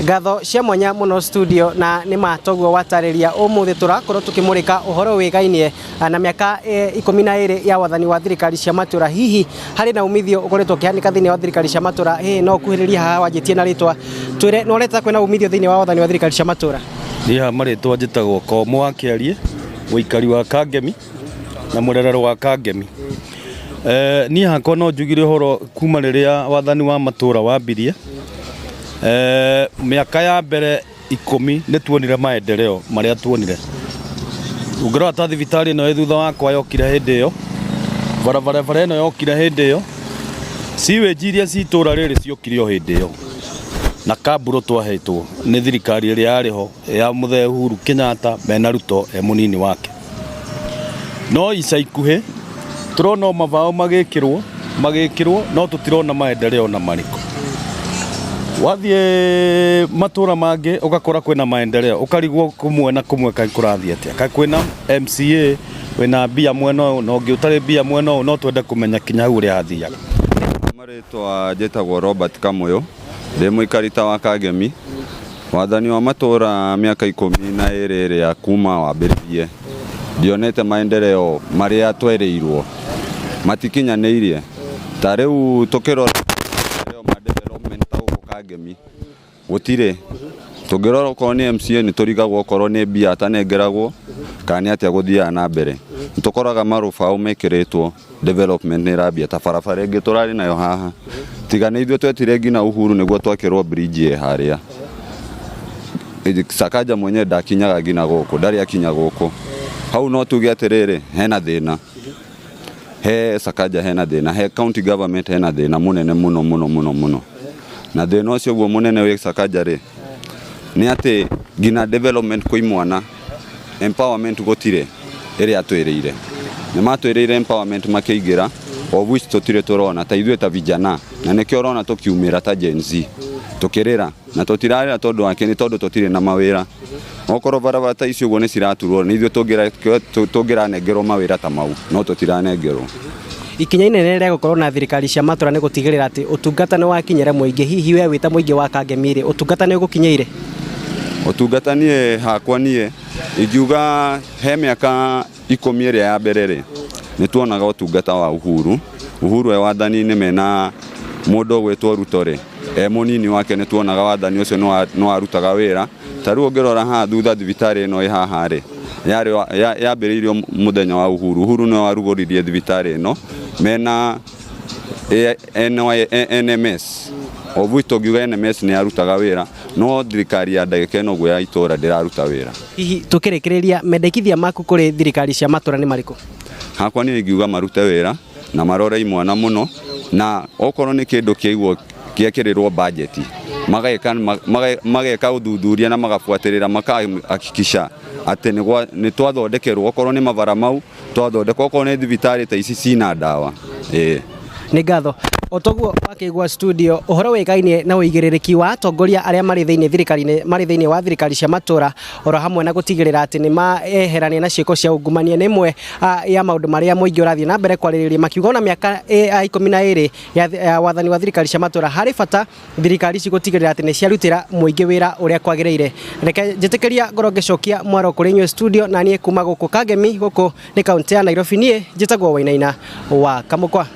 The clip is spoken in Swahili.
Gatho cia mwanya muno studio na nĩ matogwo watariria umuthi turakorwo tukimurika uhoro wigainie na miaka 12 ya wathani wa thirikari cia matura. Hihi hari na umithio ukoretwo kihanika thiini wa thirikari cia matura no kuhiriria haha wanjitie na ritwa twire no reta kwena umithio thiini wa wathani wa thirikari cia matura. Niha maritwa njitagwo Komo wa Kiarie, muikari wa Kangemi na murerero wa Kangemi. Niha kono njugire horo kuma riria wathani wa matura wambirie. Miaka ya mbere 10 nĩ tuonire maendeleo maria tuonire. Ungĩrora ta thibitari ĩno thutha wakwa yokire hĩndĩ ĩyo, barabara ĩno yokire hĩndĩ ĩyo, siwage iria citura rĩrĩ ciokire o hĩndĩ ĩyo, na kaburo twahetwo nĩ thirikari ĩrĩa yarĩho ya Mũthee Uhuru Kenyatta mena Ruto munini wake. No ica ikuhĩ turona mabao magĩkĩrwo no tutirona maendeleo na mariko. Wathie matura mangĩ ugakora kwena maendeleo, ukarigwo kumwe na kumwe kai kurathie atia, kai kwena MCA wena bia mweno no ngi utari bia mweno no twende kumenya kinya uri athiaga. Maritwa jetagwo Robert Kamoyo, ndi muikarita wa Kangemi. Wathani wa matura miaka 12 ya kuma wambiririe ndionete maendeleo maria twereirwo matikinyanĩirie. Ta riu tukirora Kangemi gutire tungirora ko ni MCA ni turigagwo korwo ni bia atanengeragwo kana atia guthia na mbere. Tukoraga marufao mekiritwo development ni rabia ta barabara ingi turari nayo haha tiga ni ithwe twetire ngina Uhuru niguo twakirwo bridge haria. Sakaja mwenye ndakinyaga ngina guku ndari akinya guku hau no tuge atiriri hena thina he Sakaja hena thina he county government hena thina munene muno na thina ucio guo munene we Sakaja ri ni ati ngina development kwi mwana empowerment gutire iri atwiriire ni matwiriire empowerment makiingira of which tutire turona ta ithwe ta vijana na nikio rona tukiumira ta Gen Z tukirira na tutirarira tondu wake ni tondu tutire na mawira okorwo barabara ta icio guo ni ciraturwo ni ithwe tungira nengerwo mawira ta mau no tutiranengerwo. Ikinya inene rĩa gukorwo na thirikari cia matura ni gutigirira ati utungata ni wakinyira muingi. Hihi we wita muingi wa Kangemi ri utungata ni gukinyeire? Utungata nie hakwa nie ingiuga he miaka 10 ria ya mbere ri ni tuonaga utungata wa Uhuru e wathani ni mena mundu gwetwo Ruto ri munini wake ni tuonaga wathani ucio no arutaga wira. Taru ngirora ha thutha thibitari ino i haha ri yambiriirio muthenya wa Uhuru no warugoririe thibitari ino mena NMS obuto giuga NMS ni arutaga wira no thirikari ya ndagika ino gwe ya itora ndiraruta wira. Hihi tukirikiriria mendekithia maku kuri thirikari cia matura ni mariko? Hakwa ni ngiuga marute wira na marore imwana muno na okorwo ni kindu kiigwo giekirirwo budget mageka uthuthuria na magafuatirira makahakikisha ati ni twathondekerwo okorwo ni mavara mau twathondekwo okorwo ni thibitari ta ici cina ndawa. Ni ngatho otogwo wakigwa studio uhoro wigainie na uigiririki wa atongoria aria mari thiini wa thirikari cia matura oro hamwe na gutigirira ati ni maeherania na ciiko cia ungumania. Ni imwe ya maundu maria muingi urathie na mbere kwaririria makiuga na miaka 12 ya wathani wa thirikari cia matura hari bata thirikari ici gutigirira ati ni ciarutira muingi wira uria kwagiriire. Reke njitikiria ngoro ngicokia mwaro kuri nywe studio na nie kuma guku Kangemi guku ni kaunti ya Nairobi. Nie njitagwo Wainaina wa Kamukwa.